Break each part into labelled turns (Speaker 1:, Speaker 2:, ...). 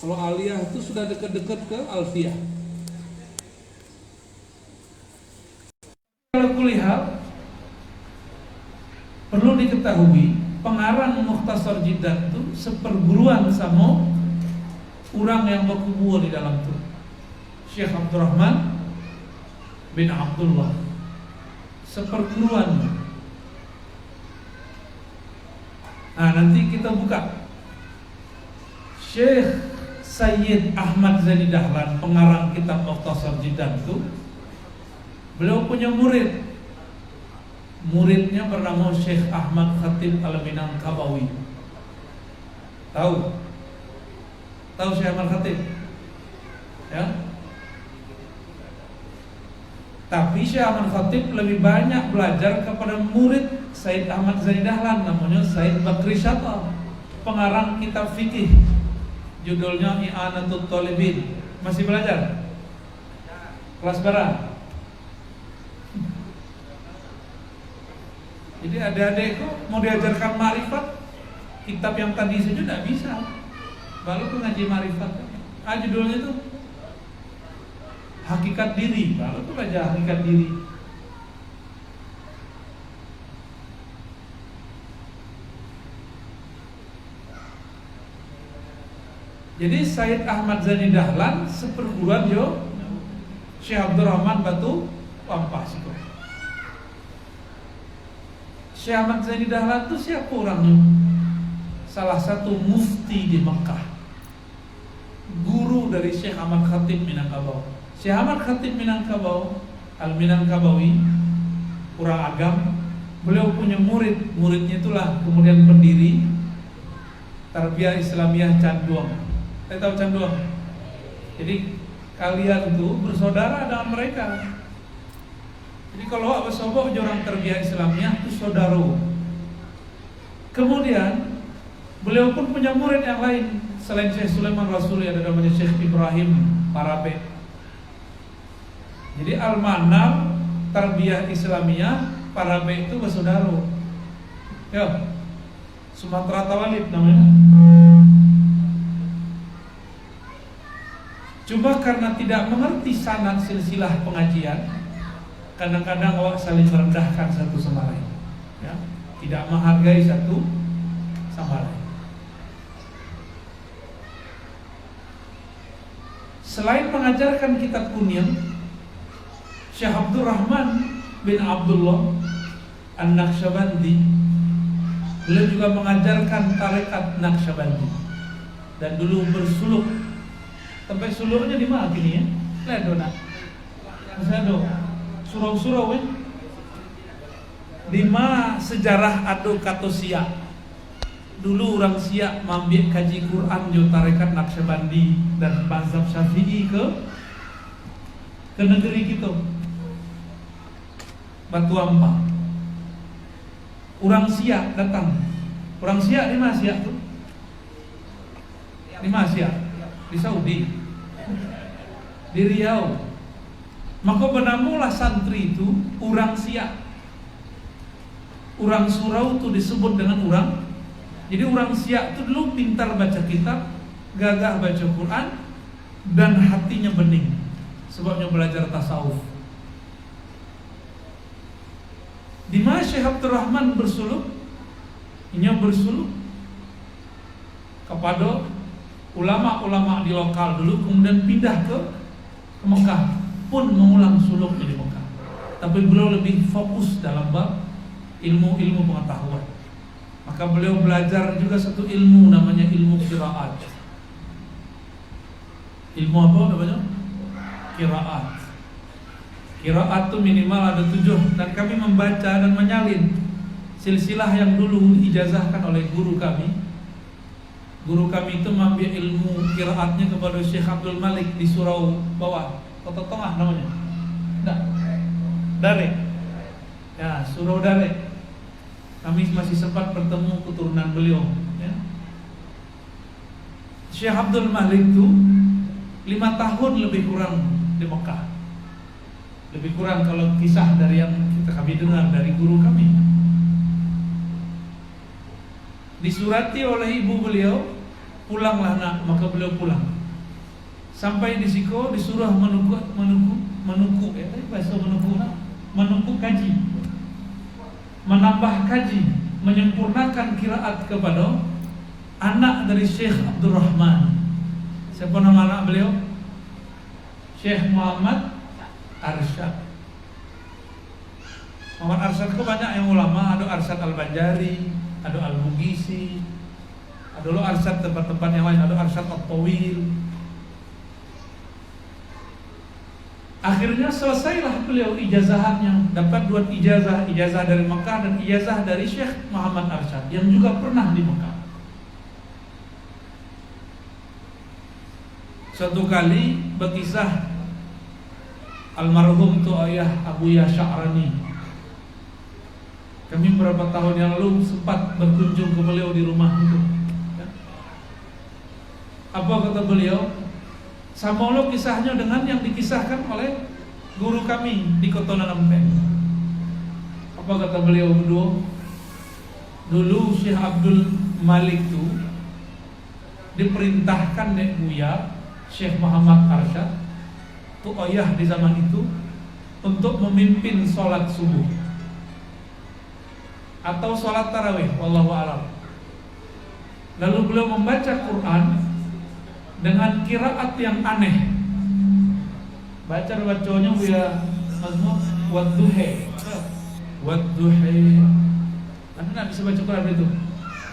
Speaker 1: Kalau aliyah itu sudah dekat-dekat ke alfiyah. Kalau kuliah perlu diketahui pengarang Mukhtasar Jiddan itu seperguruan sama orang yang berkubur di dalam itu, Syekh Abdurrahman bin Abdullah, seperguruan. Nah, nanti kita buka Syekh Sayyid Ahmad Zaini Dahlan, pengarang kitab Mukhtasar Jiddan itu. Beliau punya murid. Muridnya bernama Syekh Ahmad Khatib Al-Minangkabawi. Tahu? Tahu Syekh Ahmad Khatib? Ya. Tapi Syekh Ahmad Khatib lebih banyak belajar kepada murid Sayyid Ahmad Zaini Dahlan, namanya Sayyid Bakri Syata, pengarang kitab fikih. Judulnya I'anatul Thalibin. Masih belajar? Kelas berapa? Jadi adik-adik kok mau diajarkan marifat, kitab yang tadi saja tidak bisa. Baru tuh ngaji marifat. Judulnya tuh Hakikat Diri. Baru tuh belajar hakikat diri. Jadi Sayyid Ahmad Zaini Dahlan seperguruan yo Syekh Abdurrahman Batu Wampah. Syekh Ahmad Zaini Dahlan itu siapa orangnya? Salah satu mufti di Mekah, guru dari Syekh Ahmad Khatib Minangkabau. Syekh Ahmad Khatib Minangkabau Al-Minangkabawi, orang agam. Beliau punya murid, muridnya itulah kemudian pendiri Tarbiyah Islamiyah Canduang. Saya tahu Canduang. Jadi kalian itu bersaudara dengan mereka. Jadi kalau awak bersobat orang Tarbiyah Islamiyah itu saudara. Kemudian beliau pun punya murid yang lain selain Syekh Sulaiman Rasuli, ada namanya Syekh Ibrahim Parabe. Jadi Al-Manar Tarbiyah Islamiyah Parabe itu bersaudara. Ya, Sumatera Tawalib namanya. Cuma karena tidak mengerti sanad silsilah pengajian, kadang-kadang awak saling merendahkan satu sama lain, ya, tidak menghargai satu sama lain. Selain mengajarkan kitab kunyah, Syekh Abdurrahman bin Abdullah An-Naqsyabandi, beliau juga mengajarkan tarekat Naqsyabandi dan dulu bersuluk. Sampai suluknya di mana gini ya? Lihat dona, misalnya dong. Surau-surau di mana sejarah adu kato Siak. Dulu orang Siak mambil kaji Quran jo tarekat Naqsyabandi dan mazhab Syafi'i ke negeri kita Batu Ampah. Orang Siak datang. Orang Siak di mana Siak tuh? Di mana Siak? Di Saudi, di Riau. Maka benamulah santri itu orang Siak. Orang surau itu disebut dengan orang. Jadi orang Siak itu dulu pintar baca kitab, gagah baca Quran, dan hatinya bening. Sebabnya belajar tasawuf. Di mana Syekh Abdurrahman bersuluk? Inya bersuluk kepada ulama-ulama di lokal dulu, kemudian pindah ke Mekah, pun mengulang suluknya di Mekah. Tapi beliau lebih fokus dalam bab ilmu-ilmu pengetahuan. Maka beliau belajar juga satu ilmu namanya ilmu qiraat. Ilmu apa namanya? Qiraat. Qiraat itu minimal ada 7, dan kami membaca dan menyalin silsilah yang dulu diijazahkan oleh guru kami. Guru kami itu mengambil ilmu qiraatnya kepada Syekh Abdul Malik di Surau Bawah, Kota Tengah namanya. Enggak. Dare. Ya, Surau Dare. Kami masih sempat bertemu keturunan beliau, ya. Syekh Abdul Malik itu 5 tahun lebih kurang di Mekah. Lebih kurang kalau kisah dari yang kami dengar dari guru kami. Disurati oleh ibu beliau, pulanglah nak, maka beliau pulang. Sampai di siko disuruh menuku ya, bahasa menuku kaji, menambah kaji, menyempurnakan qiraat kepada anak dari Syekh Abdurrahman. Siapa nama anak beliau? Syekh Muhammad Arsyad. Muhammad Arsyad itu banyak yang ulama, ada Arsyad Al-Banjari, ada Al-Bugisi, ada lo Arsyad tempat-tempat yang lain, ada Arsyad At-Tawil. Akhirnya selesailah beliau ijazahannya, dapat 2 ijazah, ijazah dari Mekah dan ijazah dari Syekh Muhammad Arsyad yang juga pernah di Mekah. Suatu kali berkisah almarhum tu ayah Abuya Sya'rani. Kami beberapa tahun yang lalu sempat berkunjung ke beliau di rumah itu. Apa kata beliau? Sama lo kisahnya dengan yang dikisahkan oleh guru kami di Kota Nampeng. Apa kata beliau berdua? Dulu Syekh Abdul Malik itu diperintahkan oleh Buya Syekh Muhammad Arsyad, itu ayah di zaman itu, untuk memimpin sholat subuh atau sholat tarawih, wallahu a'lam. Lalu beliau membaca Quran dengan qiraat yang aneh. Bacanya Buya mazmum wadduha. Anda tidak bisa baca Quran itu.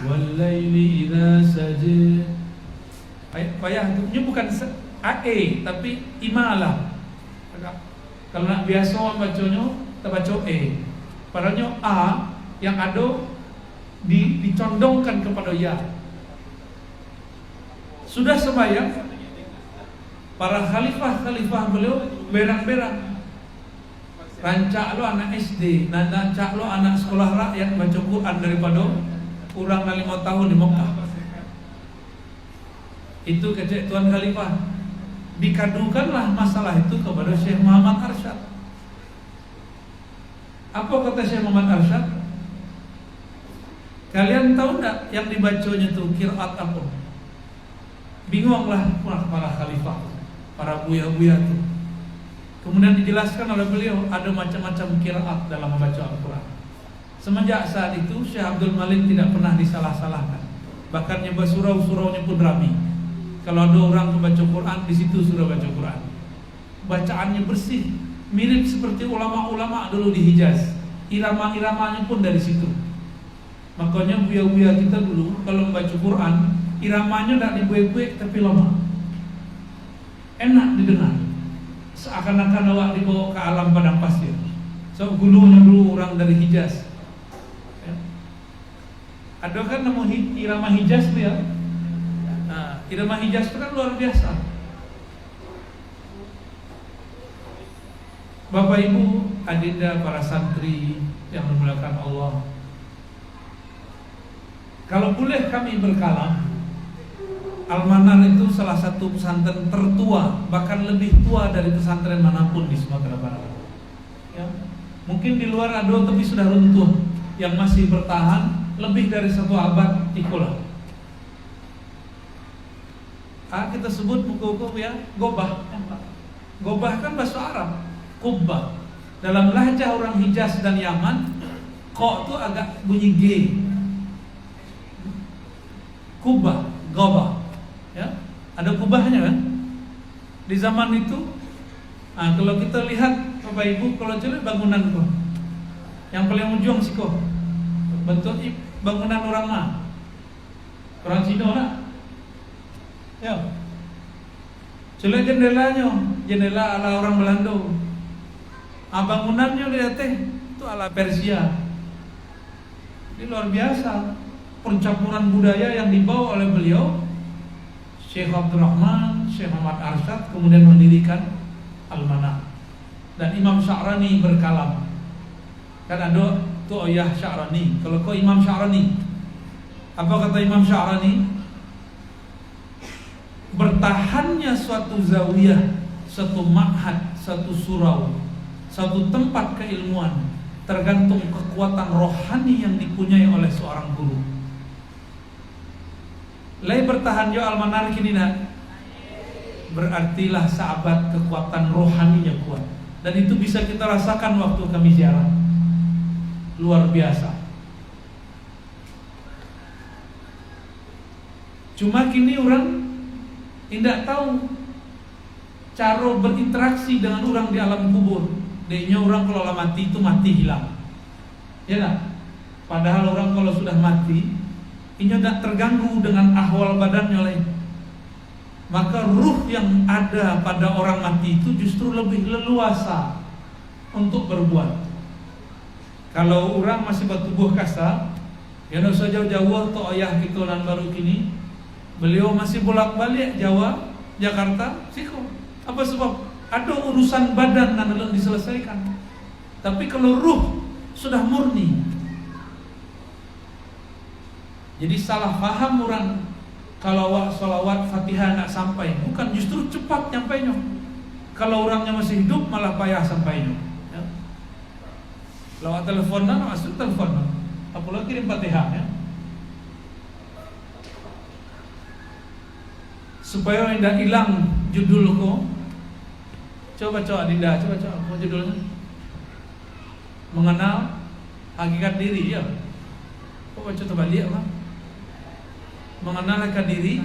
Speaker 1: Wal-laili idza sajada. Payah itu bukan AE tapi imalah. Kalau nak biasa bacanya kita baca E. Padahal A yang ada dicondongkan kepada ya. Sudah sembahyang, para khalifah beliau berang-berang. Rancak lo anak SD, rancak lo anak sekolah rakyat baca Quran daripada kurang 5 tahun di Mekah. Itu kecek Tuan Khalifah. Dikadukanlah masalah itu kepada Syekh Muhammad Arsyad. Apa kata Syekh Muhammad Arsyad? Kalian tahu enggak yang dibacanya itu qiraat apa? Bingunglah para khalifah, para buya-buya itu. Kemudian dijelaskan oleh beliau ada macam-macam qiraat dalam membaca Al-Quran. Semenjak saat itu Syekh Abdul Malik tidak pernah disalah-salahkan. Bahkan nyebut surau-suraunya pun rapi. Kalau ada orang membaca Quran, di situ sudah baca Quran. Bacaannya bersih, mirip seperti ulama-ulama dulu di Hijaz. Irama-iramanya pun dari situ. Makanya buya-buya kita dulu kalau membaca Quran, iramanya tidak dibuik-buik tapi lama. Enak didengar. Seakan-akan awak dibawa ke alam padang pasir. So gulunya dulu orang dari Hijaz. Ada kan nama irama Hijaz dia. Nah, irama Hijaz itu kan luar biasa. Bapak Ibu, adinda para santri yang dimuliakan Allah. Kalau boleh kami berkalam, Al-Manar itu salah satu pesantren tertua, bahkan lebih tua dari pesantren manapun di Sumatera Barat. Ya, mungkin di luar ada tapi sudah runtuh. Yang masih bertahan lebih dari 1 abad ikulah. Kita sebut buku-buku ya gobah. Gobah kan bahasa Arab, kubbah. Dalam lahjah orang Hijaz dan Yaman, ko itu agak bunyi G. Kubbah, gobah. Ya, ada kubahnya kan? Di zaman itu, kalau kita lihat Bapak Ibu, kalau coba bangunan kok, yang paling ujung sih kok, bentuk bangunan orang mana? Orang Cina lah. Ya, coba jendelanya, jendela ala orang Belanda. Bangunannya lihat itu ala Persia. Ini luar biasa, pencampuran budaya yang dibawa oleh beliau, Syekh Abdurrahman, Syekh Muhammad Arsyad, kemudian mendirikan Al-Manar. Dan Imam Sya'rani berkalam. Kan ada tuh ayah Sya'rani. Kalau kau Imam Sya'rani, apa kata Imam Sya'rani? Bertahannya suatu zawiyah, suatu ma'had, suatu surau, suatu tempat keilmuan tergantung kekuatan rohani yang dipunyai oleh seorang guru. Lai bertahan jo Al-Manar kini nak berartilah sahabat kekuatan rohaninya kuat. Dan itu bisa kita rasakan waktu kami ziarah. Luar biasa. Cuma kini orang tidak tahu cara berinteraksi dengan orang di alam kubur. Dehnya orang kalau mati itu mati hilang. Ya tak? Padahal orang kalau sudah mati, ini tidak terganggu dengan ahwal badannya lain. Maka ruh yang ada pada orang mati itu justru lebih leluasa untuk berbuat. Kalau orang masih bertubuh kasar, ya tidak usah jauh-jauh atau ayah kita nan baru kini, beliau masih bolak-balik Jawa, Jakarta, Siko. Apa sebab? Ada urusan badan yang belum diselesaikan. Tapi kalau ruh sudah murni. Jadi salah paham orang kalau salawat Fatihah nak sampai, bukan, justru cepat nyampainya. Kalau orangnya masih hidup malah payah sampainya. Ya. Lewat teleponan masuk telepon. Apalagi kirim Fatihah ya. Supaya tidak hilang judulku. Coba Dinda, coba apa judulnya? Mengenal hakikat diri ya. Coba balik apa? Mengenal hakikat diri,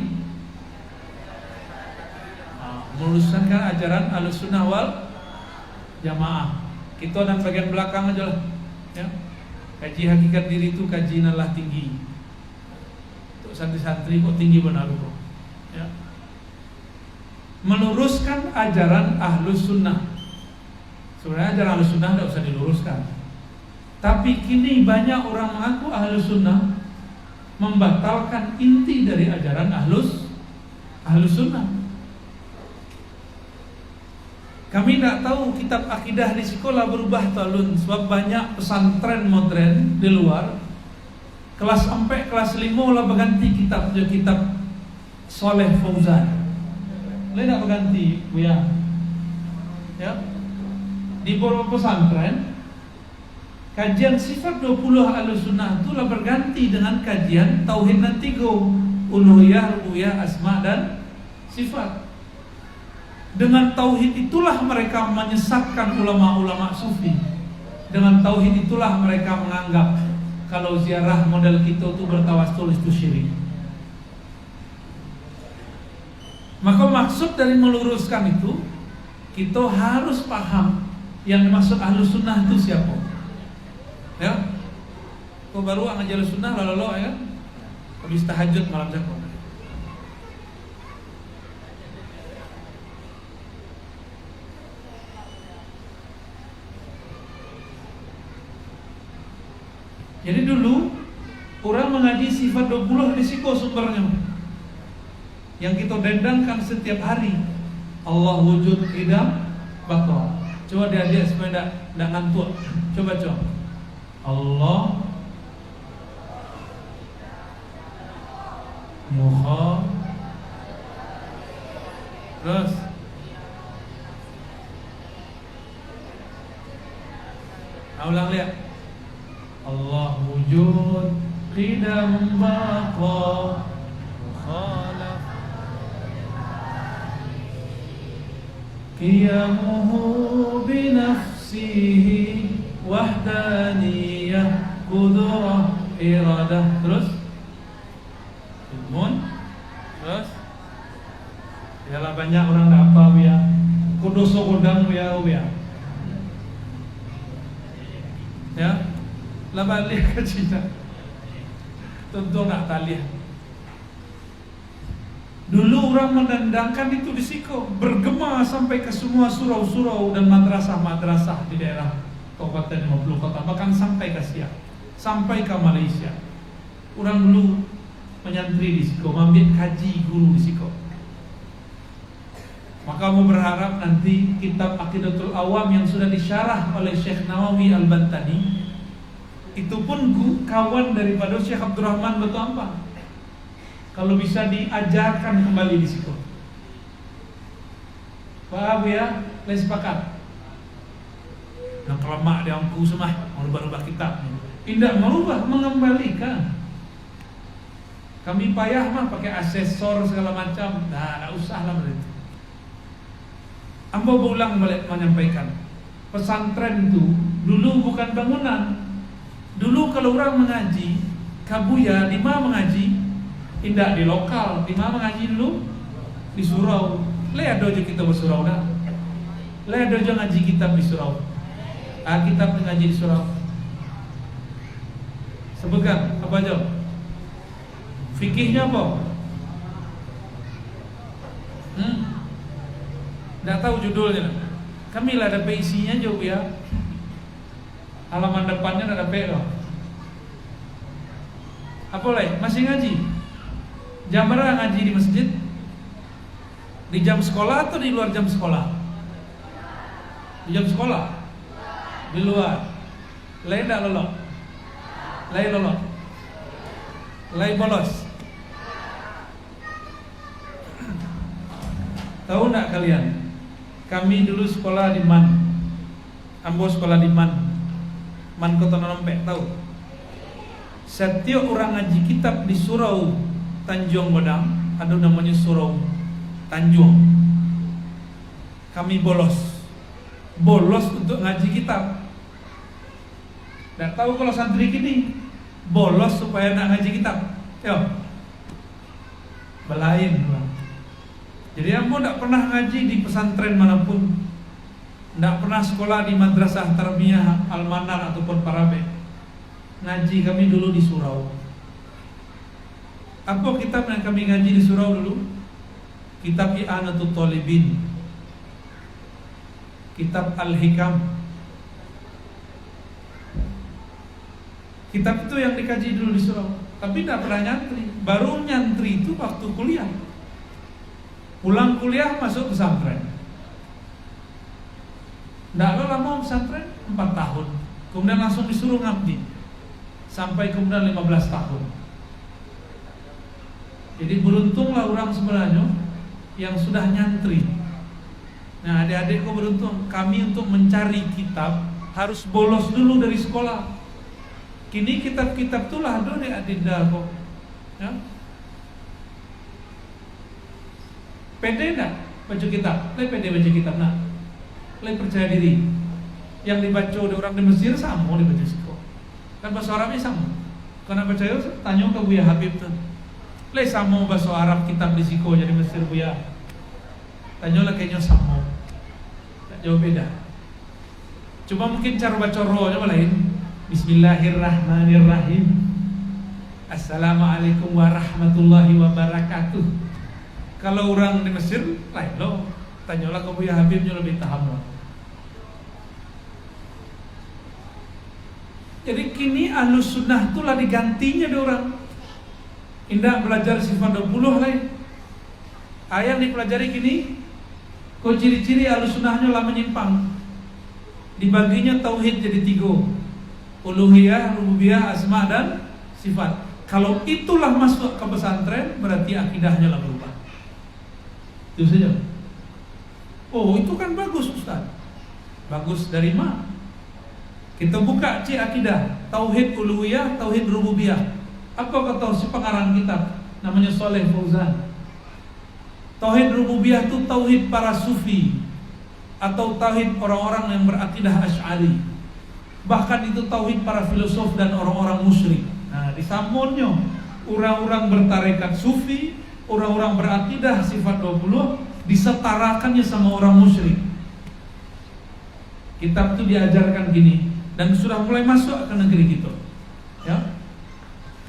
Speaker 1: meluruskan ajaran Ahlussunnah wal Jamaah. Kita dan bagian belakang aja lah. Ya. Kaji hakikat diri itu kaji nalah tinggi. Untuk santri-santri kok tinggi benar kok. Ya. Meluruskan ajaran Ahlussunnah. Sebenarnya ajaran Ahlussunnah tidak usah diluruskan. Tapi kini banyak orang mengaku Ahlussunnah membatalkan inti dari ajaran Ahlussunnah. Kami tidak tahu kitab akidah di sekolah berubah talun, sebab banyak pesantren modern di luar. Kelas 4, kelas 5 lah berganti kitab Soleh Fauzan. Lain tak berganti, Buya. Ya. Di beberapa pesantren kajian sifat 20 Ahlussunnah itu lah berganti dengan kajian tauhid dan 3, uluhiyah, rububiyah, asma dan sifat. Dengan tauhid itulah mereka menyesatkan ulama-ulama sufi. Dengan tauhid itulah mereka menganggap kalau ziarah model kita itu bertawassul itu syirik. Maka maksud dari meluruskan itu, kita harus paham yang dimaksud Ahlussunnah itu siapa. Ya, kau baru ngajar sunnah lalu ya, habis tahajud malam jago. Jadi dulu orang mengaji sifat 20 di siko sumbernya, yang kita dendangkan setiap hari. Allah wujud idam bakal. Coba diajak supaya tidak ngantuk. Coba. Allah Muha. Terus ulang lihat. Allah wujud qidam baqa mukhalaf qiyamuhu binafsihi wahdaniyah qudrah iradah. Terus ilmun. Terus yalah banyak orang tak apa ya, kudus kodang ya. Ya, lah balik ke Cina. Tentu nak taliah. Dulu orang mendendangkan itu di Siko, bergema sampai ke semua surau-surau dan madrasah-madrasah di daerah Kabupaten 50 kota, bahkan sampai ke Siak, sampai ke Malaysia. Orang dulu menyantri di Siko, ambil kaji guru di Siko. Maka mau berharap nanti kitab Aqidatul Awam yang sudah disyarah oleh Syekh Nawawi Al-Bantani itu pun kawan daripada Syekh Abdurrahman Batu Ampang. Kalau bisa diajarkan kembali di situ. Paham ya? Lain sepakat. Yang kelamak dia ampu semah merubah-rubah kitab. Tidak merubah, mengembalikan. Kami payah mah pakai asesor segala macam. Nah, tak usah lah begitu. Ambo berulang balik menyampaikan, pesantren itu dulu bukan bangunan. Dulu kalau orang mengaji, kabuya di mana mengaji? Tidak di lokal, di mana mengaji dulu? Di surau. Lihat dojo kita bersurau dah. Lihat dojo ngaji kitab di surau. Kitab ngaji di surau. Sebutkan apa aja? Fikihnya apa? Tidak tahu judulnya. Kami lah ada isinya juga ya. Halaman depannya ada loh. Apa lagi? Masih ngaji? Jam berapa ngaji di masjid? Di jam sekolah atau di luar jam sekolah? Di jam sekolah? Di luar. Lain tak lolo? Lain lolo? Lain bolos? Tahu nak kalian? Kami dulu sekolah di Man. Ambo sekolah di Man Kota Nanompek, tahu? Setiap orang ngaji kitab di surau Tanjung Bodang, ada namanya surau Tanjung. Kami bolos untuk ngaji kitab. Tidak tahu kalau santri kini bolos supaya nak ngaji kitab. Yo, belain. Jadi ambo tidak pernah ngaji di pesantren manapun, tidak pernah sekolah di madrasah tarbiyah Al-Manar ataupun Parabe. Ngaji kami dulu di surau. Apa kitab yang kami ngaji di surau dulu? Kitab I'anatul Talibin, kitab Al-Hikam. Kitab itu yang dikaji dulu di surau. Tapi tidak pernah nyantri. Baru nyantri itu waktu kuliah. Pulang kuliah masuk pesantren. Tidak lama pesantren 4 tahun. Kemudian langsung disuruh ngabdi sampai kemudian 15 tahun. Jadi beruntunglah orang sebenarnya yang sudah nyantri. Nah, adik-adik kok beruntung. Kami untuk mencari kitab harus bolos dulu dari sekolah. Kini kitab-kitab itulah ada di adinda kok. Ya. Pede nak baca kitab? Pede baca kitab nak? Percaya diri. Yang dibaca oleh orang di Mesir sama dibaca sekolah. Kan bahasa Arabnya sama. Karena percaya tanya ke Buya Habib tuh. Sama bahasa Arab kitab di Siko jadi Mesir Buya. Tanyalah kayaknya sama. Tak jauh beda. Cuma mungkin cara baca rohnya lain. Bismillahirrahmanirrahim. Assalamualaikum warahmatullahi wabarakatuh. Kalau orang di Mesir lain loh. Tanyalah ke Buya Habibnya lebih paham loh. Jadi kini Ahlus Sunnah itulah digantinya ada orang. Indah belajar sifat 20 lain. Ayat dipelajari kini. Kau ciri-ciri Ahlus Sunnahnya lah menyimpang. Dibaginya tauhid jadi 3. Uluhiyah, rububiyah, asma dan sifat. Kalau itulah masuk ke pesantren, berarti akidahnya lah berubah. Itu saja. Oh, itu kan bagus Ustaz. Bagus dari mana? Kita buka akidah, tauhid uluhiyah, tauhid rububiyah. Apa kata si pengarang kitab? Namanya Saleh Fauzan. Tauhid rububiyah itu tauhid para sufi atau tauhid orang-orang yang berakidah Asy'ari. Bahkan itu tauhid para filosof dan orang-orang musyrik. Nah, disambungnya orang-orang bertarekat sufi, orang-orang berakidah sifat 20 disetarakannya sama orang musyrik. Kitab itu diajarkan gini dan sudah mulai masuk ke negeri kita. Ya.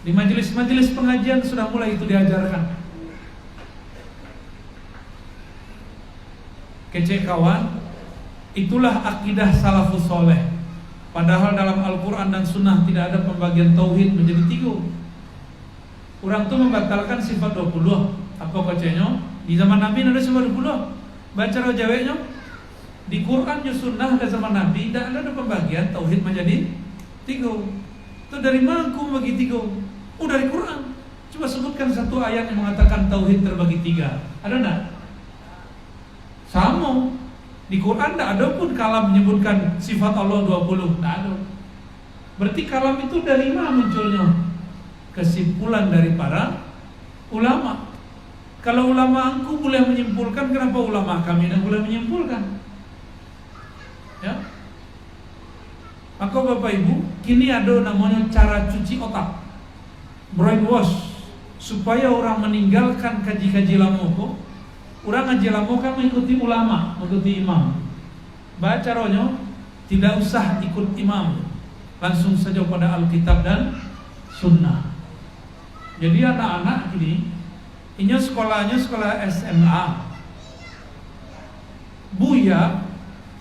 Speaker 1: Di majelis-majelis pengajian sudah mulai itu diajarkan. Kece kawan, itulah akidah salafus soleh. Padahal dalam Al-Quran dan Sunnah tidak ada pembagian tauhid menjadi 3. Orang itu membatalkan sifat 20. Apa kacanya? Di zaman Nabi ada sifat 20. Baca rojaweknya. Di Quran dan Sunnah ada zaman Nabi tidak ada pembagian tauhid menjadi 3. Itu dari mana aku bagi 3? Oh, dari Quran. Coba sebutkan satu ayat yang mengatakan tauhid terbagi 3. Ada enggak? Sama. Di Quran tidak ada pun kalam menyebutkan sifat Allah 20. Tidak ada. Berarti kalam itu dari mana munculnya? Kesimpulan dari para ulama. Kalau ulama aku boleh menyimpulkan, kenapa ulama kami tidak boleh menyimpulkan? Ya. Maka Bapak Ibu, kini ada namanya cara cuci otak, brainwash, supaya orang meninggalkan kaji-kaji lama kok. Orang ngaji lama kan mengikuti ulama, mengikuti imam. Baca caranya tidak usah ikut imam, langsung saja pada Alkitab dan Sunnah. Jadi anak-anak ini sekolahnya sekolah SMA. Buya,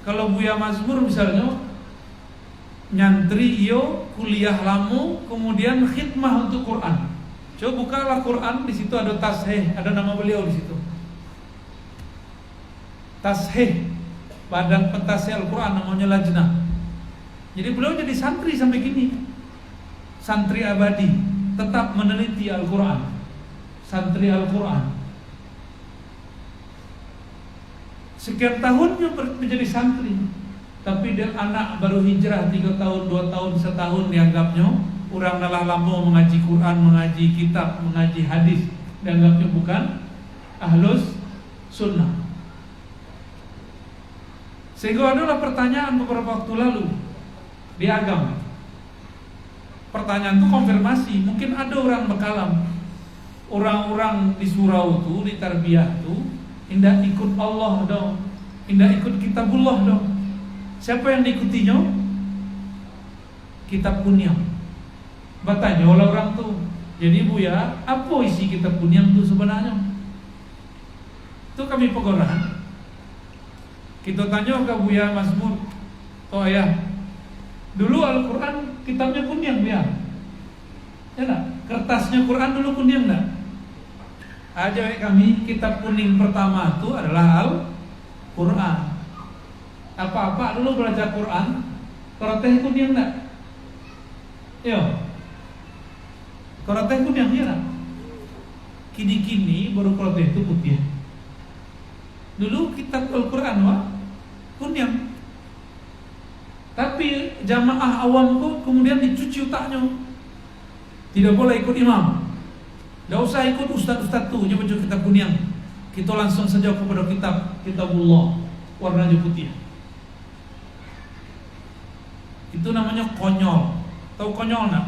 Speaker 1: kalau Buya Mazmur misalnya nyantri iyo kuliah lamu, kemudian khidmah untuk Quran. Coba bukalah Quran, di situ ada tasheh, ada nama beliau di situ. Tasheh, badan pentasheh Al-Quran, namanya Lajnah. Jadi beliau jadi santri sampai gini, santri abadi, tetap meneliti Al-Quran, santri Al-Quran. Sekian tahunnya menjadi santri, tapi dia anak baru hijrah 3 tahun, 2 tahun, setahun dianggapnya orang dalah lama mengaji Quran, mengaji kitab, mengaji hadis, dianggapnya bukan ahlus sunnah. Sehingga adalah pertanyaan beberapa waktu lalu di agama. Pertanyaan itu konfirmasi. Mungkin ada orang bekalam, orang-orang di surau itu, di tarbiyah itu, indah ikut Allah dong, indah ikut kitabullah dong. Siapa yang diikutinya? Kitab Kunyang. Bertanya oleh orang tuh, jadi Buya, apa isi kitab Kunyang itu sebenarnya? Itu kami pegoran. Kita tanya ke Buya Mazmur, oh ya, dulu Al-Quran kitabnya Kunyang ya? Ya enggak? Kertasnya Quran dulu Kunyang enggak? Aja kami, kitab kuning pertama itu adalah Al-Quran. Apa-apa dulu belajar Quran, koroteh Kunyang enggak? Yo, koroteh Kunyang ya enggak? Kini-kini baru koroteh itu putih. Dulu kitab Al-Quran Kunyang. Tapi jamaah awam kok kemudian dicuci otaknya. Tidak boleh ikut imam, tidak usah ikut ustaz-ustaz tuh baca kitab Kunyang. Kita langsung saja kepada kitabullah, warnanya putih. Itu namanya konyol. Tahu konyol enggak?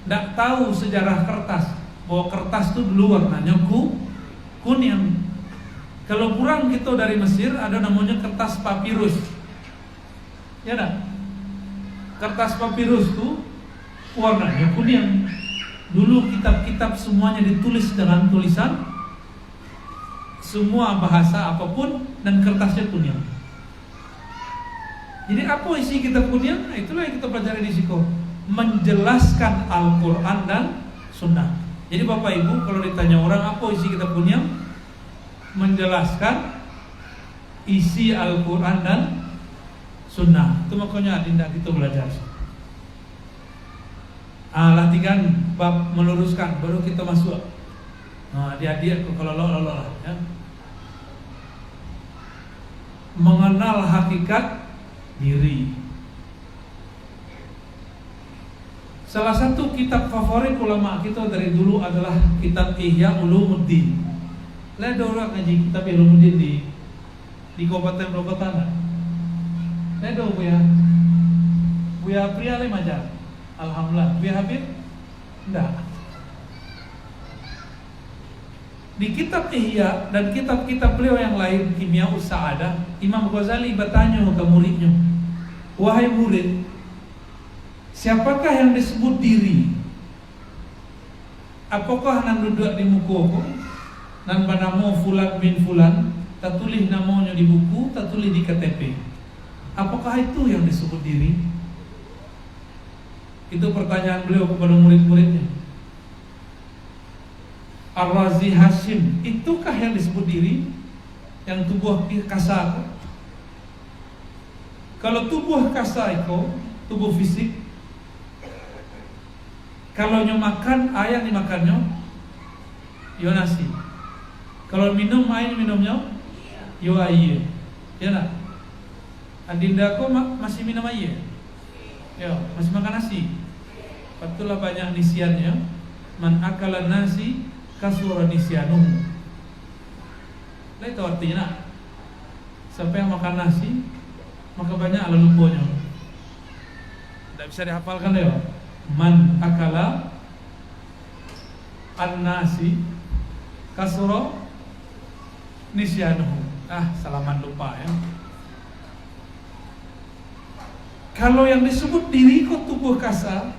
Speaker 1: Tidak tahu sejarah kertas, bahwa kertas itu dulu warnanya kuning. Kalau kurang kita dari Mesir ada namanya kertas papirus. Ya enggak? Kertas papirus itu warnanya kuning. Dulu kitab-kitab semuanya ditulis dengan tulisan, semua bahasa apapun, dan kertasnya kuning. Jadi apa isi kitab Kunyang? Nah, itulah yang kita pelajari di Siko, menjelaskan Al-Quran dan Sunnah. Jadi Bapak Ibu kalau ditanya orang apa isi kitab Kunyang, menjelaskan isi Al-Quran dan Sunnah. Itu makanya Dinda kita belajar. Latihan bab meluruskan, baru kita masuk. Dia kalau lo ya. Mengenal hakikat diri. Salah satu kitab favorit ulama kita dari dulu adalah kitab Ihya Ulumuddin. Ada orang ngaji kitab Ihya Ulumuddin di Kabupaten Bogor. Ada Buya Pria Majar. Alhamdulillah. Buya Habib? Enggak. Di kitab Ihya dan kitab-kitab beliau yang lain, Kimia Sa'adah, Imam Ghazali bertanya ke muridnya, wahai murid, siapakah yang disebut diri? Apakah nan duduk di muka nan banamo fulan bin fulan, tak tulis namanya di buku, tak tulis di KTP? Apakah itu yang disebut diri? Itu pertanyaan beliau kepada murid-muridnya. Ar-Razi Hashim, itukah yang disebut diri? Yang tubuh kasar. Kalau tubuh kasar itu tubuh fisik, kalau makan air dimakannya yo nasi. Kalau minum air minumnya yo air. Ya nak? Adinda kok masih minum air? Ya, masih makan nasi. Betulah banyak nisiannya. Man akala nasi kasura nisyanuhu. Nah, itu artinya siapa yang makan nasi maka banyak ala luponya. Tidak bisa dihafalkan ya. Man akala an-nasi kasura nisyanuhu. Salaman lupa ya. Kalau yang disebut diriko tubuh kasar,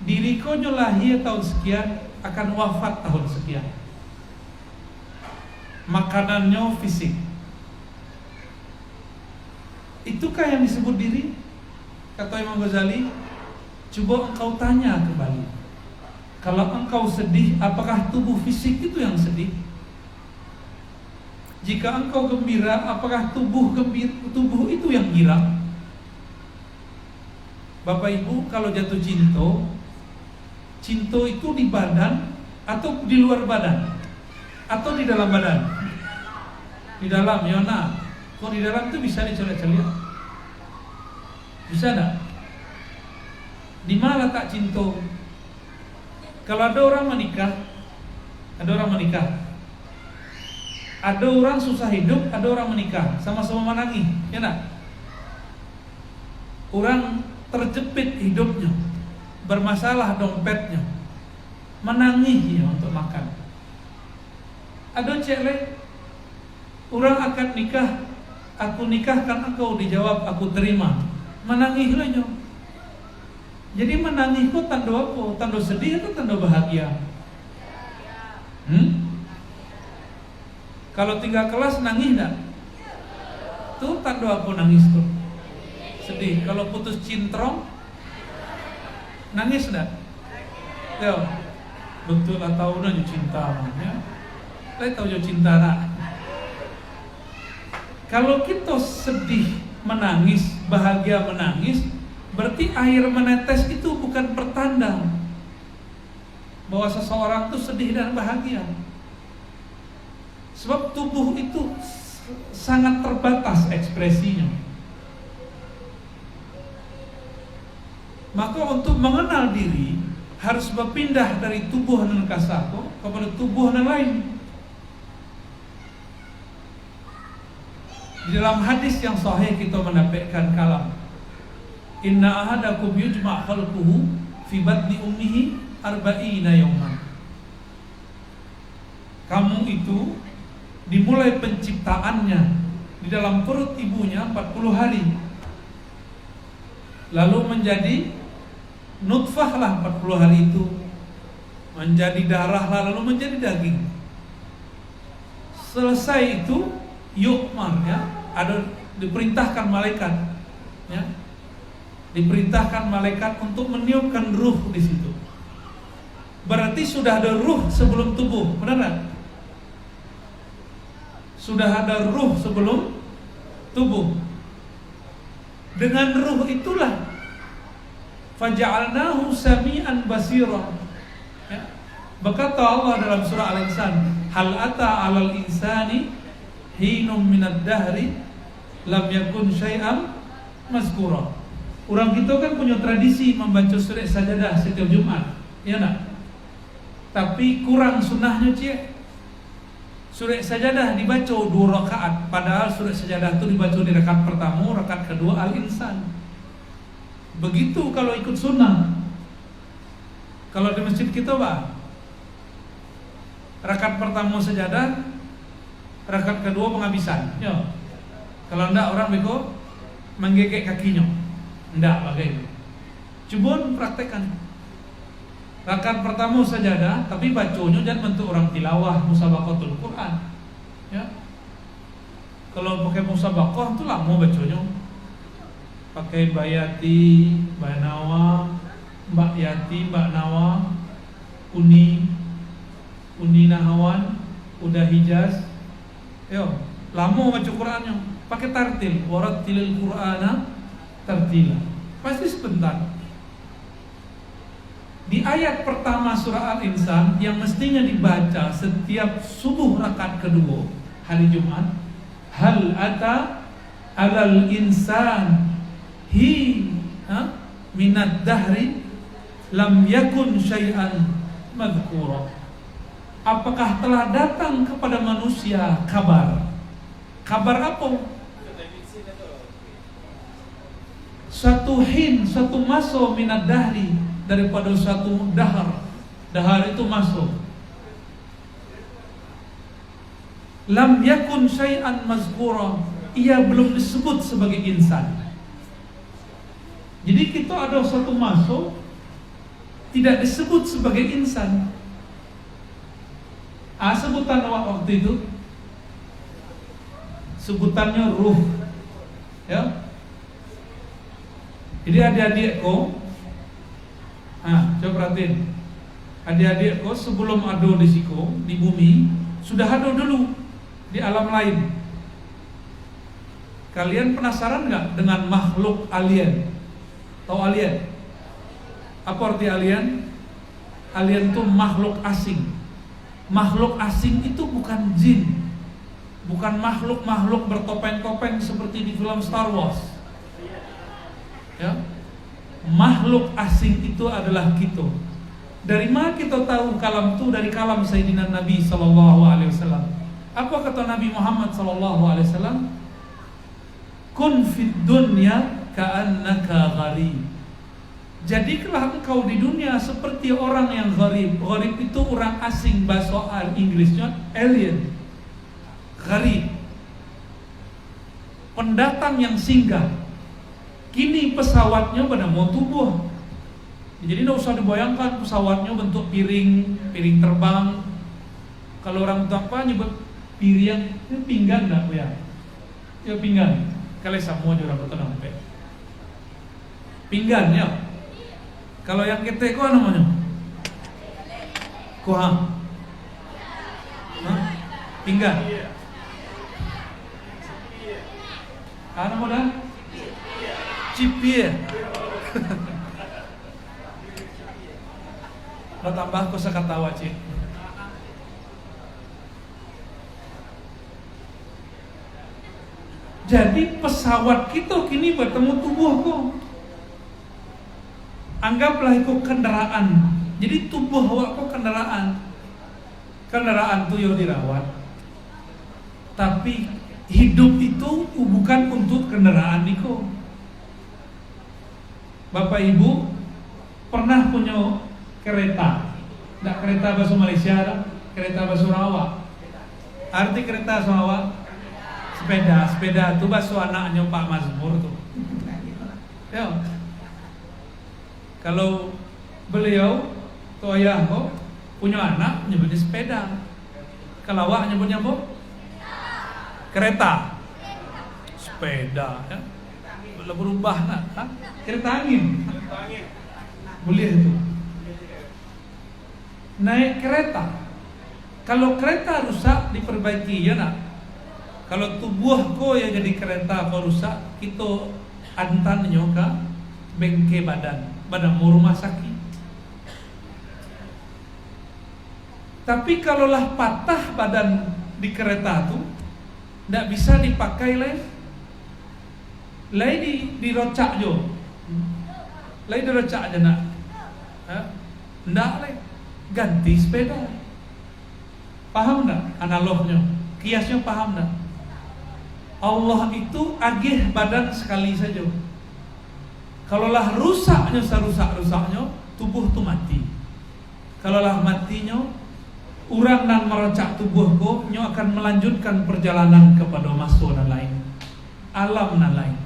Speaker 1: diriko lahir tahun sekian, akan wafat tahun sekian. Makanannya fisik. Itukah yang disebut diri? Kata Imam Ghazali, coba engkau tanya kembali. Kalau engkau sedih, apakah tubuh fisik itu yang sedih? Jika engkau gembira, apakah tubuh itu yang girang? Bapak Ibu, kalau jatuh cinta itu di badan atau di luar badan atau di dalam badan? Di dalam, Yona. Kok di dalam itu bisa dicelik-celik? Bisa enggak? Di mana letak cinta? Kalau ada orang menikah, ada orang susah hidup, ada orang menikah, sama-sama menangis, ya enggak? Orang terjepit hidupnya, bermasalah dompetnya, menangis ya untuk makan. Ada cewek, orang akan nikah, aku nikahkan engkau, dijawab aku terima, menangis lah. Jadi menangis kok tanda apa? Tanda sedih atau tanda bahagia? Kalau 3 kelas nangis enggak? Tuh tanda apa nangis tuh? Sedih. Kalau putus cintrong nangis enggak? Yo, betul atau udah cinta ya? Saya tahu jo cinta nak. Kalau kita sedih menangis, bahagia menangis, berarti air menetes itu bukan pertanda bahwa seseorang itu sedih dan bahagia. Sebab tubuh itu sangat terbatas ekspresinya. Maka untuk mengenal diri harus berpindah dari tubuh nan kasako kepada tubuh nan lain. Di dalam hadis yang sahih kita mendapatkan kalam, inna ahadakum yujma' khalquhu fi batni ummihi arba'ina yawman. Kamu itu dimulai penciptaannya di dalam perut ibunya 40 hari. Lalu menjadi nutfah lah 40 hari itu, menjadi darah lah, lalu menjadi daging. Selesai itu yukmar ya, ada diperintahkan malaikat ya, diperintahkan malaikat untuk meniupkan ruh di situ. Berarti sudah ada ruh sebelum tubuh, benar tak? Sudah ada ruh sebelum tubuh. Dengan ruh itulah faja'alnahu sami'an basira ya. Berkata Allah dalam surah Al-Insan, hal ata 'alal insani hinum minad dahri lam yakun syai'an mazkura. Orang kita kan punya tradisi membaca surah Sajadah setiap Jumat, ya nak? Tapi kurang sunnahnya cie. Surah Sajadah dibaca 2 rakaat, padahal surah Sajadah itu dibaca di rakaat pertama, rakaat kedua Al-Insan. Begitu kalau ikut sunnah. Kalau di masjid kita rakaat pertama Sajadah, rakaat kedua penghabisan. Ya. Kalau enggak orang bego menggigit kakinya. Enggak pakai itu. Coba praktekkan. Rakaat pertama Sajadah, tapi bacanya jangan bentuk orang tilawah musabaqatul Quran. Ya. Kalau pakai musabaqah itu lama bacanya. Pakai Mbak Yati, Mbak Nawa, Mbak Yati, Mbak Nawa, Uni Nahawan, Uda Hijaz. Yo, lama baca Qurannya. Pakai tartil, warattilil Qur'ana tartila. Pasti sebentar. Di ayat pertama surah Al-Insan yang mestinya dibaca setiap subuh rakaat kedua hari Jumat, hal ata alal insan minad dahri lam yakun syai'an madhkura. apakah telah datang kepada manusia kabar? Kabar apa? Suatu hin, suatu maso minad dahri, daripada suatu dahar. Dahar itu masuk. Lam yakun syai'an mazkura, ia belum disebut sebagai insan. Jadi kita ada suatu masuk tidak disebut sebagai insan. Sebutan waktu itu sebutannya ruh. Ya. Jadi adik-adikku, coba perhatiin. Adik-adikku sebelum ada di siko, di bumi, sudah ada dulu di alam lain. Kalian penasaran nggak dengan makhluk alien? Tahu alien? Apa arti alien? Alien itu makhluk asing. Makhluk asing itu bukan jin, bukan makhluk-makhluk bertopeng-topeng seperti di film Star Wars. Ya, makhluk asing itu adalah kita. Dari mana kita tahu kalam itu? Dari kalam Sayyidina Nabi SAW. Apa kata Nabi Muhammad SAW? Kun fid dunya ka'annaka gharib. Jadilah engkau di dunia seperti orang yang gharib. Gharib itu orang asing, bahasa Inggrisnya alien. Gharib, pendatang yang singgah. Kini pesawatnya pada mau tubuh. Jadi tidak usah dibayangkan pesawatnya bentuk piring terbang. Kalau orang tua apa nyebut piring, itu pinggan enggak ya? Ya pinggan. Kalian semua juga betul nampak. Pinggan ya. Kalau yang kita apa namanya? Kuah. Pinggan. Apa namanya? Cipir. Lo tambah kosakata wajib. Jadi pesawat kita kini bertemu tubuhku. Anggaplah itu kendaraan. Jadi tubuh awakku kendaraan. Kendaraan itu yang dirawat. Tapi hidup itu bukan untuk kendaraan itu. Bapak Ibu pernah punya kereta? Tidak kereta bahasa Malaysia, kereta bahasa Sarawak. Arti kereta Sarawak? Sepeda itu bahasa anaknya Pak Mazmur tuh. Ya. Kalau beliau tuh ayah kok punya anak nyebutnya sepeda. Kalau awak nyebutnya apa? Kereta. Sepeda ya. Boleh berubah nak? Kereta angin. Boleh itu. Naik kereta. Kalau kereta rusak diperbaiki ya nak. Kalau tubuh ko yang jadi kereta ko rusak, kita antan nyoka bengke badan mau rumah sakit. Tapi kalaulah patah badan di kereta tu, tidak bisa dipakai lain dirocak jo, lain dirocak aja nak, tidak lain ganti sepeda. Paham tak analognya, kiasnya paham tak? Allah itu agih badan sekali saja. Kalaulah rusaknya serusak-rusaknya, tubuh tu mati. Kalaulah matinya, urang dan merocak tubuhku, nyo akan melanjutkan perjalanan kepada masuk dan lain, alam dan lain.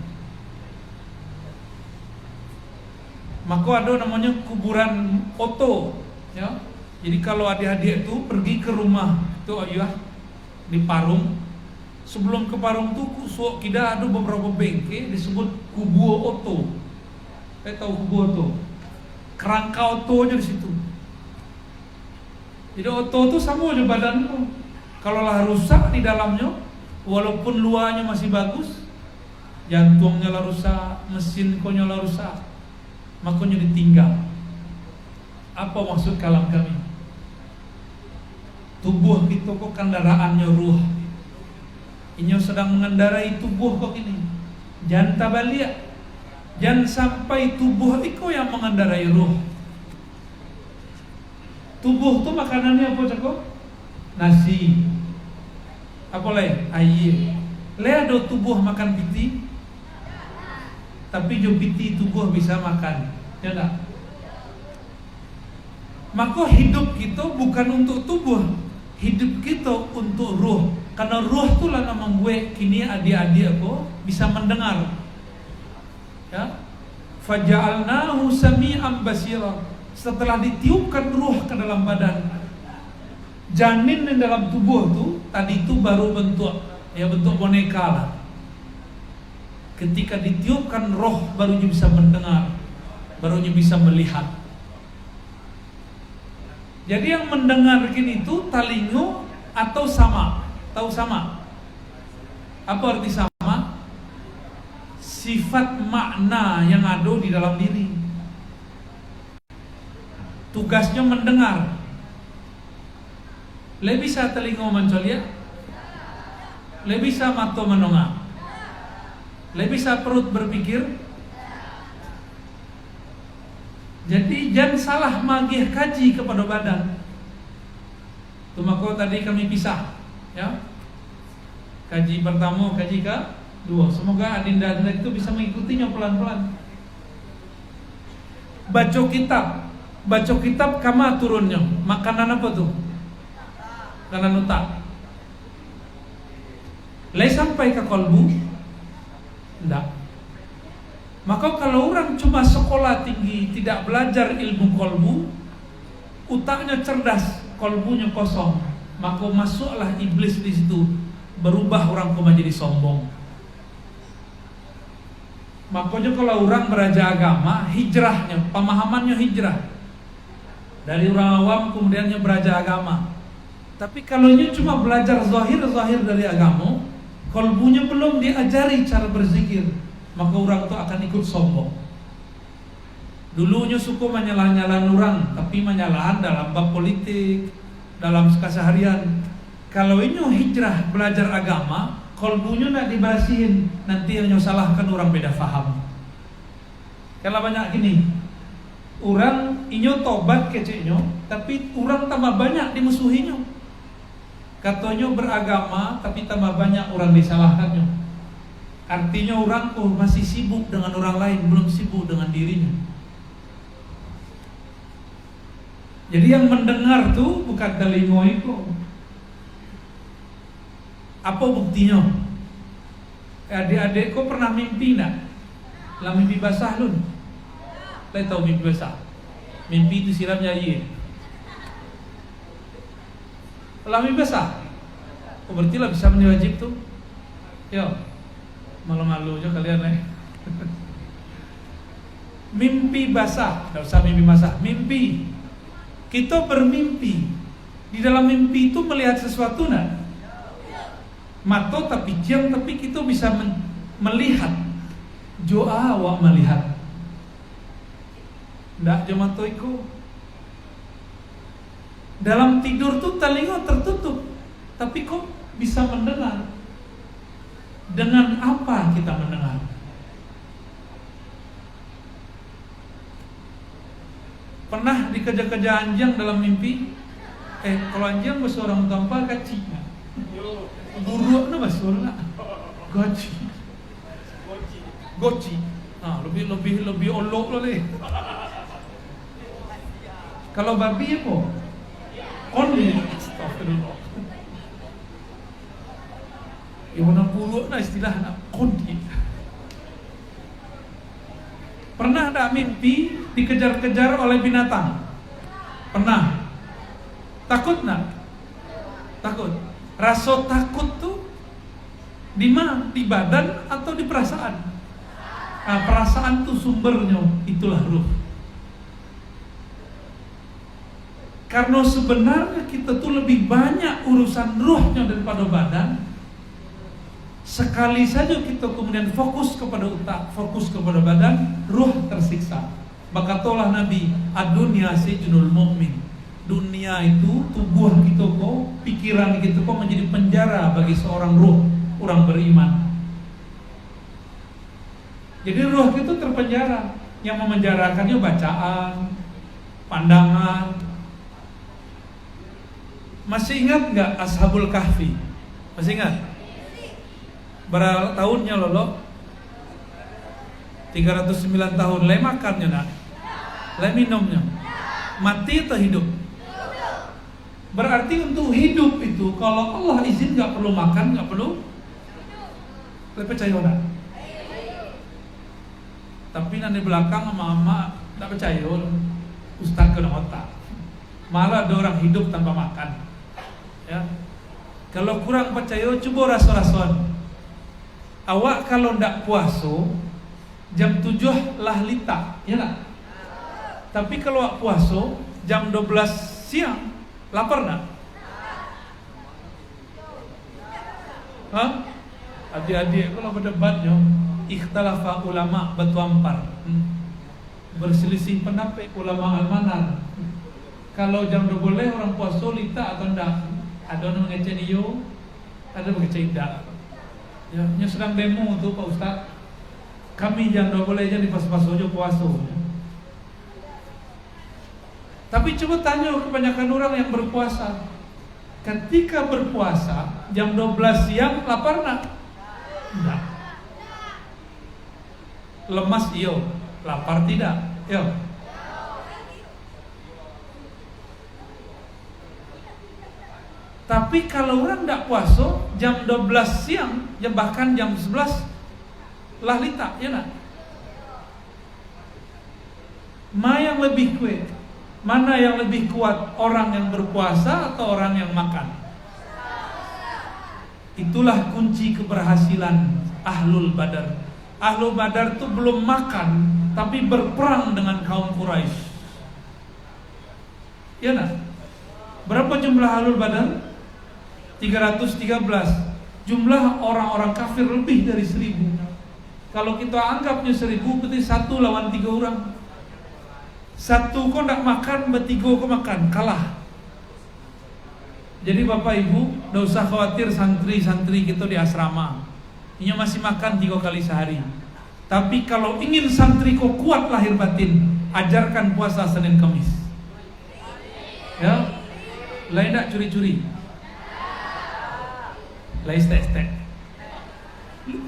Speaker 1: Maka ada namanya kuburan oto, ya. Jadi kalau adik-adik itu pergi ke rumah itu ayah di Parung, sebelum ke Parung tu kita ada beberapa bengke disebut kubu oto. Saya tahu kubu oto, kerangka oto aja di situ. Jadi oto itu sama aja badanku. Kalau lah rusak di dalamnya, walaupun luarnya masih bagus, jantungnya lah rusak, mesin konya lah rusak, makanya ditinggal. Apa maksud kalam kami? Tubuh itu kok kendaraannya ruh. Inyo sedang mengendarai tubuh kok ini. Jangan tabaliak. Jangan sampai tubuh itu yang mengendarai ruh. Tubuh itu makanannya apa cakap? nasi, apa lagi? Air. Le ada tubuh makan piti, tapi jo piti tubuh bisa makan, ya enggak? Maka hidup kita bukan untuk tubuh, hidup kita untuk ruh. Karena ruh itulah yang membuat kini adik-adik aku bisa mendengar. Ya, faja'alnahu sami'an basira. Setelah ditiupkan ruh ke dalam badan, janin di dalam tubuh tu tadi itu baru bentuk boneka lah. Ketika ditiupkan roh, barunya bisa mendengar, barunya bisa melihat. Jadi yang mendengar kini itu talingo atau sama. Tahu sama? Apa arti sama? Sifat makna yang ada di dalam diri. Tugasnya mendengar. Le bisa telinga mencolia? Le bisa mata menengah? Le bisa perut berpikir? Jadi jangan salah magih kaji kepada badan. Itu maka tadi kami pisah, ya. Kaji pertama, kaji kedua. Semoga adinda itu bisa mengikutinya pelan-pelan. Baca kitab kama turunnya. Makanan apa tuh? Makanan otak. Le sampai ke kolbu? Enggak. Maka kalau orang cuma sekolah tinggi, tidak belajar ilmu kolbu, otaknya cerdas, kolbunya kosong, maka masuklah iblis di situ, berubah orang menjadi sombong. Makanya kalau orang belajar agama, hijrahnya, pemahamannya hijrah dari orang awam kemudiannya belajar agama. Tapi kalau ini cuma belajar zahir dari agama, kolbunya belum diajari cara berzikir, maka orang itu akan ikut sombong. Dulunya suku menyalah-nyalah orang, tapi menyalahan dalam bab politik, dalam keseharian. Kalau ini hijrah belajar agama, kolbunya nak dibasihin, nanti yang salahkan orang beda faham. Kalau banyak gini, orang inyo tobat keceknya, tapi orang tambah banyak dimusuhinya. Katanya beragama, tapi tambah banyak orang disalahkannya. Artinya orang masih sibuk dengan orang lain, belum sibuk dengan dirinya. Jadi yang mendengar tuh bukan telinga itu. Apa buktinya? Adik-adik kok pernah mimpi enggak? Lah mimpi basah lun. Saya tahu mimpi basah. Mimpi itu siramnya iya. Lah mimpi basah. Oh berarti lah bisa menwajib tuh. Yo. Malu-malu aja kalian Mimpi basah, tidak usah mimpi basah. Mimpi, kita bermimpi. Di dalam mimpi itu melihat sesuatu nak? Mata tapi jam, tapi kita bisa melihat. Joa awak melihat. Tidak cuma itu. Dalam tidur tuh telinga tertutup, tapi kok bisa mendengar. Dengan apa kita mendengar? Pernah dikejar-kejar anjing dalam mimpi? Kalau anjing bahasa orang tanpa kacik. Buruk na bahasa orang. Goci. Lebih olok loh deh. Kalau babi apa? Koni. Astagfirullah. Yang mana buruk nah istilah nak kondi. Pernah ada mimpi dikejar-kejar oleh binatang? Pernah? Takut nak? Takut. Rasa takut tuh di mana? Di badan atau di perasaan? Nah, perasaan tuh sumbernya, itulah ruh. Karena sebenarnya kita tuh lebih banyak urusan ruhnya daripada badan. Sekali saja kita kemudian fokus kepada otak, fokus kepada badan, ruh tersiksa. Berkatalah Nabi, ad-dunya sijnul mu'min. Dunia itu tubuh kita kok, pikiran kita kok menjadi penjara bagi seorang ruh, orang beriman. Jadi ruh itu terpenjara. Yang memenjarakannya bacaan, pandangan. Masih ingat nggak Ashabul Kahfi? Masih ingat? Berapa tahunnya lolo? 309 tahun. Le makannya nak? Le minumnya? Mati atau hidup? Berarti untuk hidup itu kalau Allah izin nggak perlu makan, nggak perlu. Le percaya nak? Tapi nanti belakang mama nggak percaya. Ustaz kena otak. Malah ada orang hidup tanpa makan. Ya. Kalau kurang percaya, coba raso-rason. Awak kalau ndak puaso jam 7 lah lita, ya nak? Tapi kalau awak puaso jam 12 siang, lapar nak? Hah? Adik-adik kalau berdebatnya, ikhtalafa ulama batuampar. Berselisih pendapat ulama almanar. Kalau jam 12 orang puaso lita atau ndak? Ada yang mengecek iyo, ada yang mengecek tidak. Ya, sedang demo tuh Pak Ustaz. Kami jam 12 aja di pas-pas aja puasa. Tapi coba tanya kebanyakan orang yang berpuasa. Ketika berpuasa jam 12 siang lapar nak? Enggak. Lemas iyo, lapar tidak? Yo. Tapi kalau orang tidak puasa jam 12 siang, ya bahkan jam 11 lah lita, ya nak? Mana yang lebih kuat? Mana yang lebih kuat, orang yang berpuasa atau orang yang makan? Itulah kunci keberhasilan Ahlul Badar. Ahlul Badar itu belum makan, tapi berperang dengan kaum Quraisy. Ya nak? Berapa jumlah Ahlul Badar? 313. Jumlah orang-orang kafir lebih dari 1000. Kalau kita anggapnya 1000, berarti 1 lawan 3 orang. 1 kau nak makan, bertiga kau makan, kalah. Jadi Bapak Ibu, tidak usah khawatir santri-santri kita di asrama. Ini masih makan 3 kali sehari. Tapi kalau ingin santri kau kuat lahir batin, ajarkan puasa Senin Kamis. Ya, lain tak curi-curi. Lain stek-stek.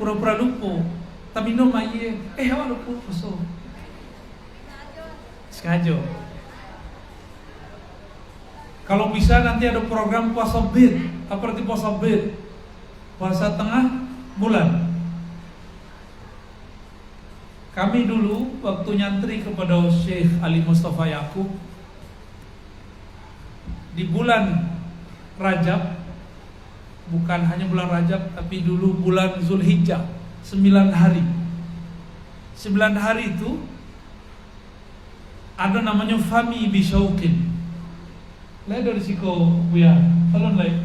Speaker 1: Pura-pura lupa. Tapi no maye. Awak lupa puasa. Sengaja. Kalau bisa nanti ada program puasa bid. Apa arti puasa bid? Puasa tengah bulan. Kami dulu waktu nyantri kepada Syekh Ali Mustafa Yaqub di bulan Rajab, bukan hanya bulan Rajab, tapi dulu bulan Zulhijjah, 9 hari. 9 hari itu ada namanya Fami Bisyauqin. Lai dari siko Buya, kalau lai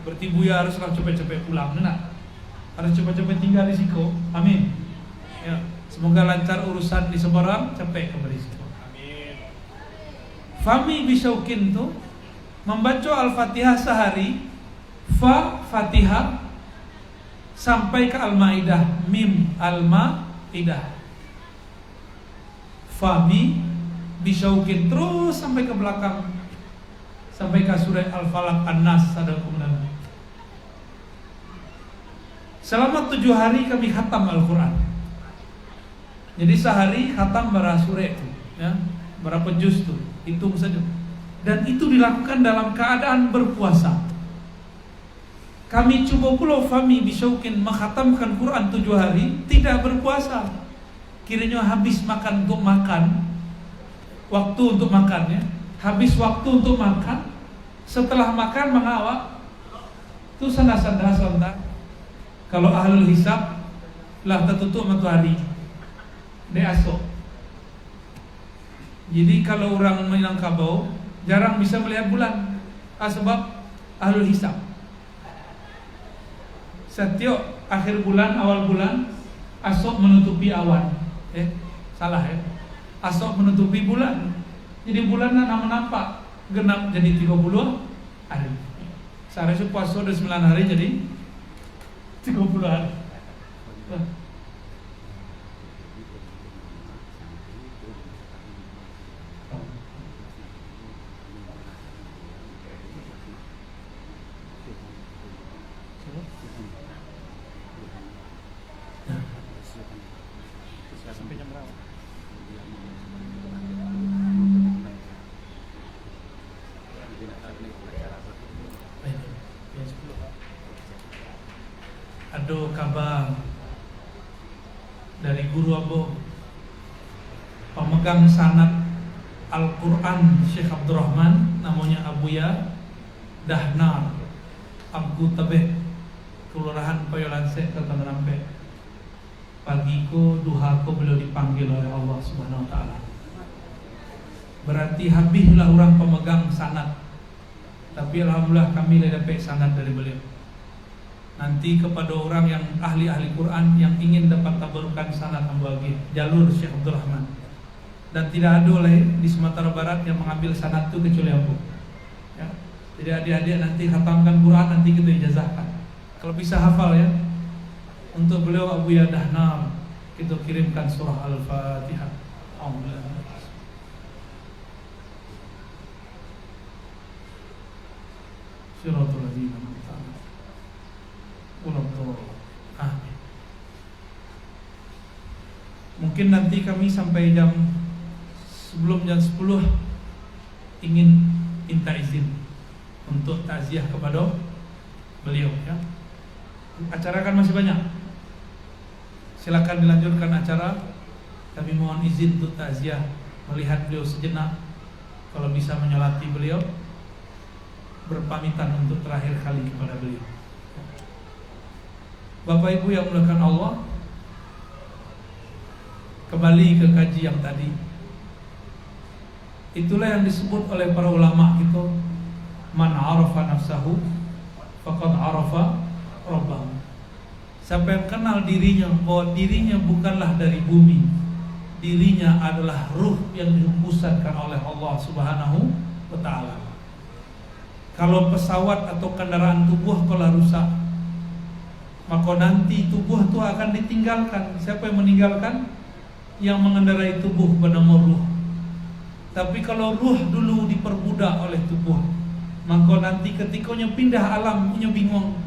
Speaker 1: berarti Buya harus cepet-cepet pulang, nak? Harus cepet-cepet tinggal di siko. Amin. Ya, semoga lancar urusan di Semarang, cepet kembali siko. Amin. Fami Bisyauqin itu membaca Al-Fatihah sehari, Fatihah sampai ke Al-Maidah, Mim Al-Maidah. Fami Bisyauqin terus sampai ke belakang, sampai ke surah Al-Falaq, An-Nas, ada kemudian. Selama 7 hari kami khatam Al-Quran. Jadi sehari khatam berapa surah itu, ya, berapa juz itu, hitung saja. Dan itu dilakukan dalam keadaan berpuasa. Kami coba pula Fami Bisyauqin menghatamkan Quran 7 hari tidak berpuasa. Kiranya habis makan untuk makan, waktu untuk makannya, habis waktu untuk makan, setelah makan mengawak itu sanda-sanda sontak. Kalau ahlul hisab lah tertutup matahari dia asok. Jadi kalau orang Minangkabau jarang bisa melihat bulan, sebab ahlul hisab. Setiap akhir bulan, awal bulan, asok menutupi awan. Salah ya. Asok menutupi bulan. Jadi bulan nampak genap jadi 30 hari. Seharusnya puasa 9 hari jadi 30 hari. ada kabar dari guru Abu pemegang sanad Al-Quran Syekh Abdurrahman, namanya Abuya Dahnar Abu Tabeh, Kelurahan Payolanse, Kota Merampe. Pagiku duhaku beliau dipanggil oleh Allah Subhanahu Wa Taala. Berarti habislah orang pemegang sanad. Tapi alhamdulillah kami dapat sanad dari beliau. Nanti kepada orang yang ahli-ahli Quran yang ingin dapat tabarukan sanad ambagi jalur Syekh Abdurrahman. Dan tidak ada oleh di Sumatera Barat yang mengambil sanad itu kecuali aku. Ya. Jadi adik-adik nanti khatamkan Quran, nanti kita ijazahkan. Kalau bisa hafal ya. Untuk beliau Abu Yadahnar kita kirimkan surah Al-Fatihah. Alhamdulillah. Syiratul ladzina an'amta alaihim. Amin. Mungkin nanti kami sampai sebelum jam 10 ingin minta izin untuk takziah kepada beliau ya. Acara kan masih banyak. Silakan dilanjutkan acara. Kami mohon izin untuk takziah, melihat beliau sejenak. Kalau bisa menyolati beliau, berpamitan untuk terakhir kali kepada beliau. Bapak Ibu yang dimuliakan Allah, kembali ke kaji yang tadi. Itulah yang disebut oleh para ulama itu, man arafa nafsahu faqad arafa rabbahu. Siapa yang kenal dirinya bahwa dirinya bukanlah dari bumi, dirinya adalah ruh yang dihembuskan oleh Allah Subhanahu wa Ta'ala. Kalau pesawat atau kendaraan tubuh kalau rusak, maka nanti tubuh itu akan ditinggalkan. Siapa yang meninggalkan? Yang mengendarai tubuh bernama ruh. Tapi kalau ruh dulu diperbudak oleh tubuh, maka nanti ketikanya pindah alam, punya bingung.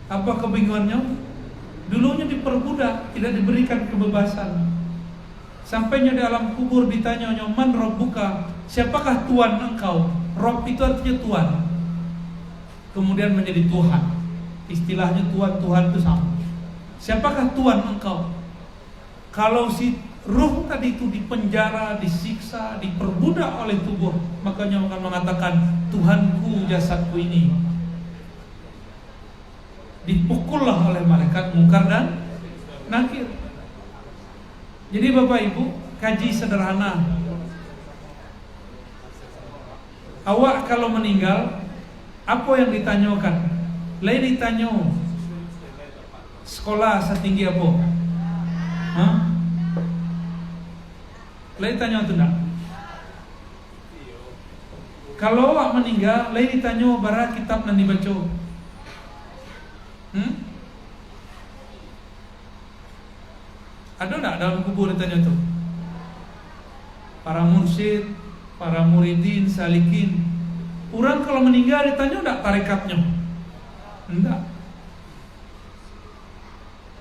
Speaker 1: Apa kebingungannya? Dulunya diperbudak, tidak diberikan kebebasan. Sampainya di alam kubur ditanya, man rabbuka, siapakah Tuhan engkau? Rob itu artinya Tuhan. Kemudian menjadi Tuhan. Istilahnya Tuhan itu sama. Siapakah Tuhan engkau? Kalau si ruh tadi itu dipenjara, disiksa, diperbudak oleh tubuh, makanya akan mengatakan Tuhanku jasadku ini. Dipukullah oleh malaikat Munkar dan Nakir. Jadi Bapak Ibu, kaji sederhana. Awak kalau meninggal, apa yang ditanyakan? Lain ditanya sekolah setinggi apa? Hah? Lain tanya itu enggak? Kalau awak meninggal, lain ditanya bara kitab nan dibaca. Ada enggak dalam kubur ditanya itu? Para mursyid, para muridin, salikin. Orang kalau meninggal ditanya enggak tarekatnya? Enggak.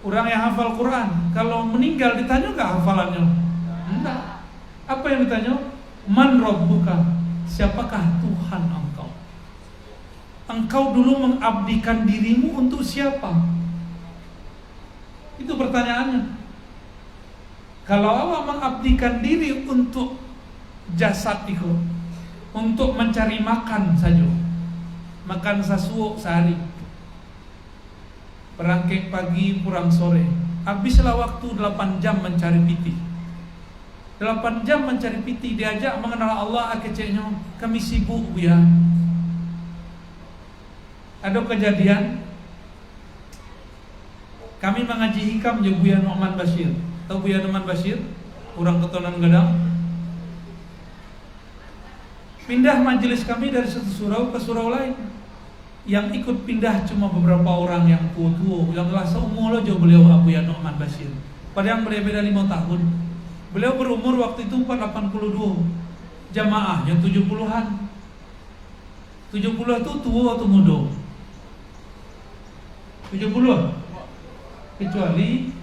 Speaker 1: Orang yang hafal Quran, kalau meninggal ditanya enggak hafalannya? Enggak. Apa yang ditanya? Man rabbuka, siapakah Tuhan engkau? Engkau dulu mengabdikan dirimu untuk siapa? Itu pertanyaannya. Kalau awak mengabdikan diri untuk jasad itu, untuk mencari makan saja, makan sasuok sehari, berangkat pagi pulang sore, habislah waktu 8 jam mencari piti. 8 jam mencari piti, diajak mengenal Allah, keceknya kami sibuk ya. Ada kejadian kami mengaji hikam je Buya Nu'man Bashir. Tahu Buya Nu'man Bashir? Orang keturunan Gadang. Pindah majelis kami dari satu surau ke surau lain. Yang ikut pindah cuma beberapa orang yang tua-tua, yang telah seumur aja beliau Buya Nu'man Bashir. Padahal berbeda 5 tahun. Beliau berumur waktu itu 482. Jamaahnya 70-an. 70 itu tua atau muda? 70. Kecuali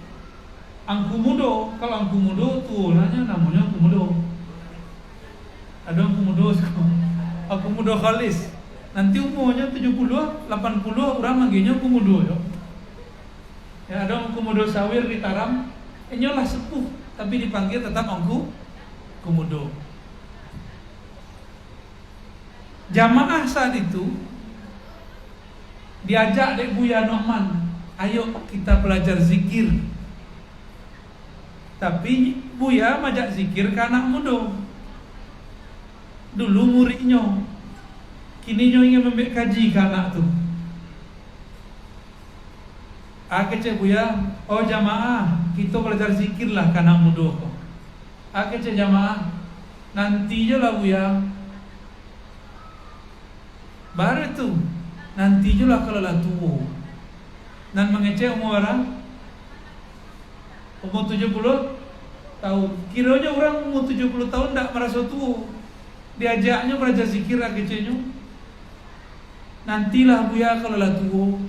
Speaker 1: angku muda. Kalau angku muda tuanya namanya angku muda. Ada angku muda sekarang. Angku muda khalis. Nanti umurnya 70, 80 orang manggilnya angku muda ya. Ya, ada Ongku Mudo Sawir di Taram, nyolah sepuh, tapi dipanggil tetap Ongku Kumudo. Jamaah saat itu diajak Dek Buya Noman, ayo kita belajar zikir. Tapi Buya majak zikir ke anak muda. Dulu muridnya, kini nyo ingin membek kaji ke anak tu. Kece Buya, oh jamaah, kita belajar zikir lah ke anak muda. Kece jamaah, nanti je lah Buya. Baru tu, nanti je lah kalau lah tua. Dan mengecek umur orang, umur 70 tahun. Kiranya orang umur 70 tahun tak merasa tua. Diajaknya belajar zikir kecenya. Nantilah Buya kalau lah tua.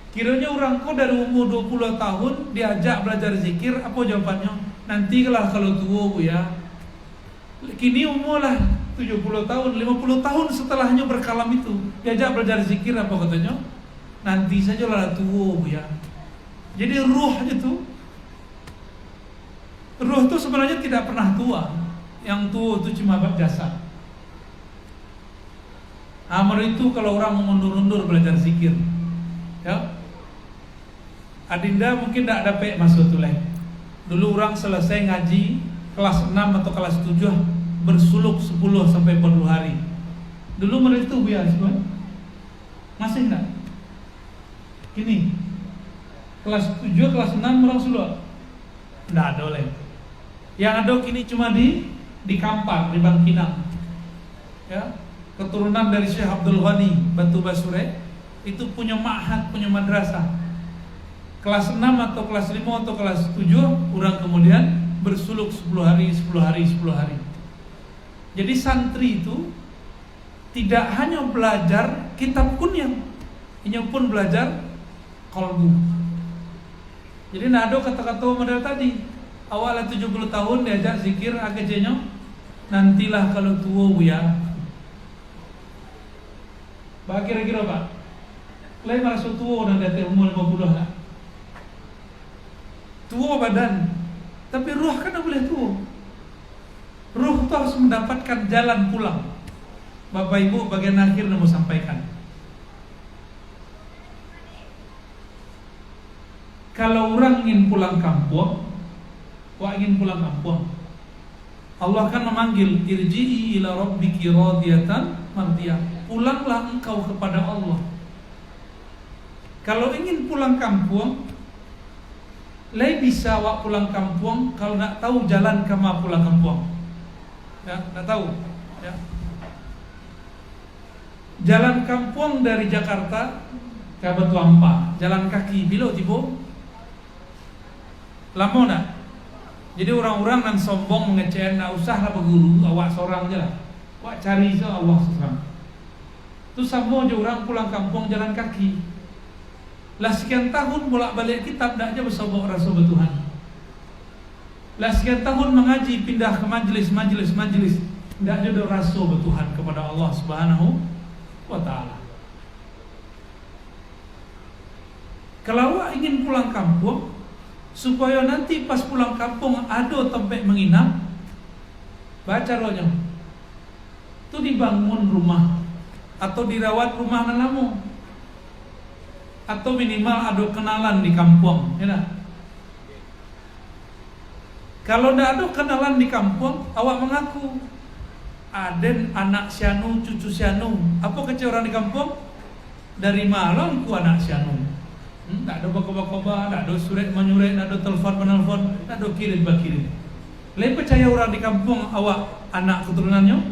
Speaker 1: Kiranya orang kau dari umur 20 tahun diajak belajar zikir, apa jawabannya? Nanti kalau tua Buya. Kini umur lah 70 tahun, 50 tahun setelahnya berkalam itu diajak belajar zikir, apa katanya? Nanti saja lah tua Buya. Jadi ruh itu sebenarnya tidak pernah tua. Yang tua itu cuma bab jasad. Amar itu kalau orang mengundur-undur belajar zikir, ya. Adinda mungkin tak dapat masuk tuleh. Dulu orang selesai ngaji kelas 6 atau kelas 7 bersuluk 10 sampai 40 hari. Dulu mereka itu Buya semua. Masih enggak? Kini kelas 7, kelas 6 orang suluk. Enggak ada oleh. Yang ada kini cuma di Kampar, di Bangkinang. Ya, keturunan dari Syekh Abdul Ghani Batu Basure itu punya ma'had, punya madrasah. Kelas 6 atau kelas 5 atau kelas 7 orang kemudian bersuluk 10 hari. Jadi santri itu tidak hanya belajar kitab kunyah, ini pun belajar qalbu. Jadi nado kata-kata model tadi, awalnya 70 tahun diajak zikir, akhirnya nantilah kalau tua Buya. Bah kira-kira Pak, lain merasa tua dan dari umur 50 lah. Tua badan, tapi ruh kan tak boleh tua. Ruh itu harus mendapatkan jalan pulang. Bapak Ibu bagian akhir yang mau sampaikan. Kalau orang ingin pulang kampung, Allah akan memanggil, irji'i ila rabbiki radiyatan mardiyah. Pulanglah engkau kepada Allah. Kalau ingin pulang kampung, lai bisa wak pulang kampung kalau nak tahu jalan kama pulang kampung. Ya, nak tahu. Ya. Jalan kampung dari Jakarta ke Batu Ampar, jalan kaki bila tiba lama nak. Jadi orang-orang nan sombong mengecewakan, nak usahlah berguru, awak seorang je lah. Awak cari je Allah seorang. Tu sama je orang pulang kampung jalan kaki. Lah sekian tahun bolak-balik kitab dak aja bersobok rasa bertuhan. Lah sekian tahun mengaji pindah ke majlis, dak aja ada rasa bertuhan kepada Allah Subhanahu wa taala. Kalau awak ingin pulang kampung supaya nanti pas pulang kampung ada tempat menginap, baca rohnya. Tu dibangun rumah atau dirawat rumah nanamu. Atau minimal ada kenalan di kampung, ya tak? Kalau tidak ada kenalan di kampung, awak mengaku Aden anak sianu, cucu sianu. Apa kecil orang di kampung? Dari malam ku anak sianu. Tak ada baka-baka, tak ada surat menyurat, tak ada telefon menelpon, tak ada kirim-kirim. Lain percaya orang di kampung awak anak keturunannya?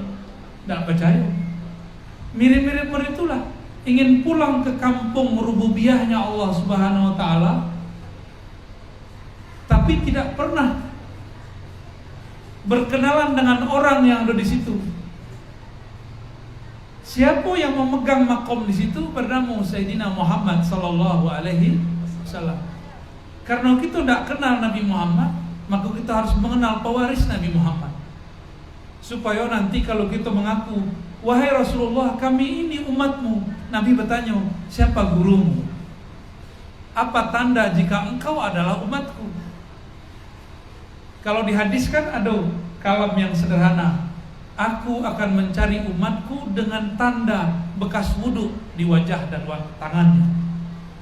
Speaker 1: Tak percaya. Mirip-mirip meritulah. Ingin pulang ke kampung rububiyahnya Allah Subhanahu wa taala, tapi tidak pernah berkenalan dengan orang yang ada di situ. Siapa yang memegang makom di situ bernama Sayyidina Muhammad sallallahu alaihi wasallam. Karena kita tidak kenal Nabi Muhammad, maka kita harus mengenal pewaris Nabi Muhammad. Supaya nanti kalau kita mengaku, wahai Rasulullah, kami ini umatmu, Nabi bertanya, siapa gurumu? Apa tanda jika engkau adalah umatku? Kalau dihadiskan ada kalam yang sederhana. Aku akan mencari umatku dengan tanda bekas wudhu di wajah dan tangannya,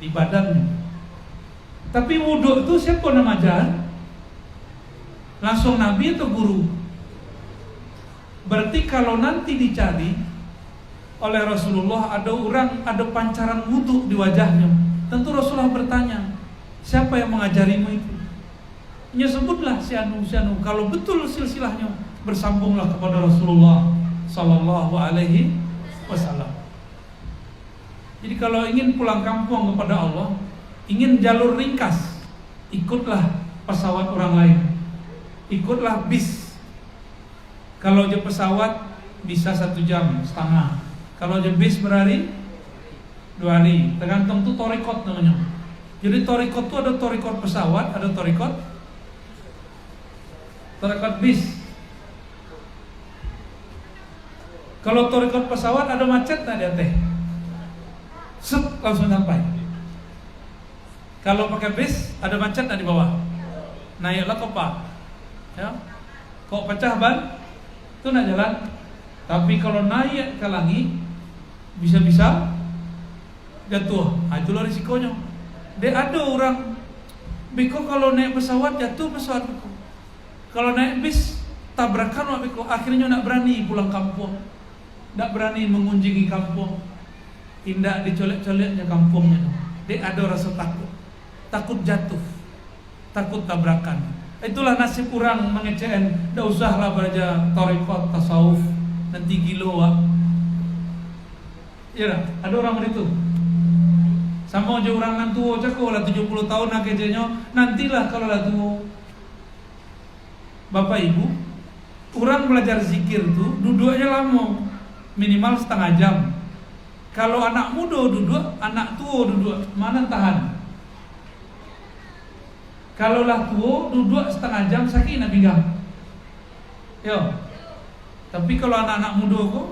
Speaker 1: di badannya. Tapi wudhu itu siapa nama ajar? Langsung Nabi atau guru? Berarti kalau nanti dicari oleh Rasulullah ada orang ada pancaran wudhu di wajahnya, tentu Rasulullah bertanya, siapa yang mengajarimu itu? Ya sebutlah si anu. Kalau betul silsilahnya, bersambunglah kepada Rasulullah Sallallahu Alaihi Wasallam. Jadi kalau ingin pulang kampung kepada Allah, ingin jalur ringkas, ikutlah pesawat orang lain, ikutlah bis. Kalau je pesawat bisa 1,5 jam. Kalau je bis berhari 2 hari, tergantung tuh torikot namanya. Jadi torikot tuh ada torikot pesawat, ada torikot bis. Kalau torikot pesawat ada macet tak dia teh, set langsung sampai. Kalau pakai bis ada macet tak di bawah, naiklah kopa, ya, kok pecah ban, itu nak jalan. Tapi kalau naik ke langit bisa-bisa jatuh, itulah risikonya. Dia ada orang biko kalau naik pesawat jatuh pesawat biko. Kalau naik bis tabrakan biko, akhirnya nak berani pulang kampung, nak berani mengunjungi kampung, tidak dicolek-coleknya kampungnya. Dia ada rasa takut jatuh, takut tabrakan. Itulah nasib orang mengecewakan. Dah usahlah belajar tarekat tasawuf nanti gilo wak. Ya, ada orang begitu. Sama aja orang nan tua cakap lah 70 tahun nak kerjanya, nantilah kalau lah tua. Bapak Ibu, orang belajar zikir tuh duduknya lama, minimal setengah jam. Kalau anak muda duduk, anak tua duduk, mana tahan? Kalau lah tua duduk setengah jam sakit nak pinggang. Yo. Tapi kalau anak-anak muda kok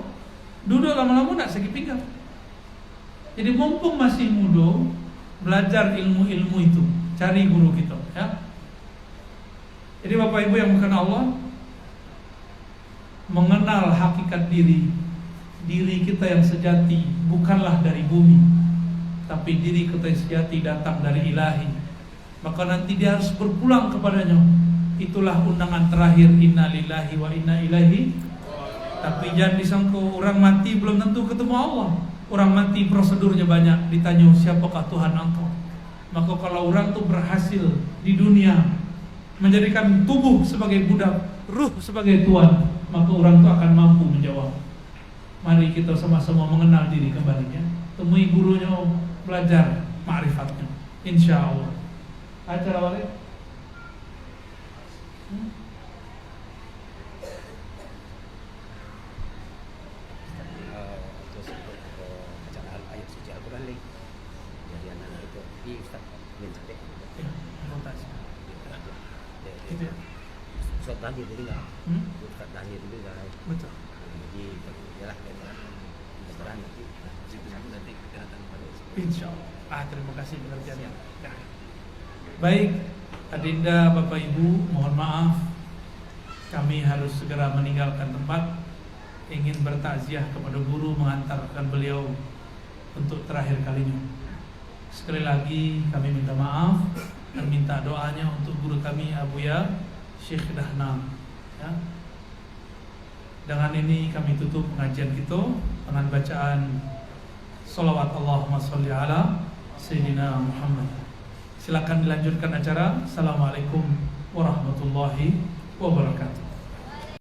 Speaker 1: duduk lama-lama nak sakit pinggang. Jadi mumpung masih muda, belajar ilmu-ilmu itu, cari guru kita, ya. Jadi Bapak Ibu yang bukan Allah, mengenal hakikat diri kita yang sejati bukanlah dari bumi, tapi diri kita yang sejati datang dari Ilahi. Maka nanti dia harus berpulang kepadanya. Itulah undangan terakhir, inna lillahi wa inna ilaihi. Tapi jangan disangka orang mati belum tentu ketemu Allah. Orang mati prosedurnya banyak, ditanya siapakah Tuhan engkau. Maka kalau orang tuh berhasil di dunia menjadikan tubuh sebagai budak, ruh sebagai tuan, maka orang tuh akan mampu menjawab. Mari kita sama-sama mengenal diri kembali, ya. Temui gurunya, belajar ma'rifatnya, insya Allah. Acara balik.
Speaker 2: Ustaz Dahir dulu enggak? Ustaz Dahir dulu enggak?
Speaker 1: Betul.
Speaker 2: Jadi jalan restoran nanti kelihatan pada
Speaker 1: insyaallah. Terima kasih pengertiannya. Nah. Baik, Adinda, Bapak Ibu, mohon maaf kami harus segera meninggalkan tempat. Ingin bertakziah kepada guru, mengantarkan beliau untuk terakhir kalinya. Sekali lagi kami minta maaf dan minta doanya untuk guru kami Abuya Syekh Dahna, ya. Dengan ini kami tutup pengajian kita dengan bacaan salawat Allahumma sholli ala Sayyidina Muhammad. Silakan dilanjutkan acara. Assalamualaikum warahmatullahi wabarakatuh.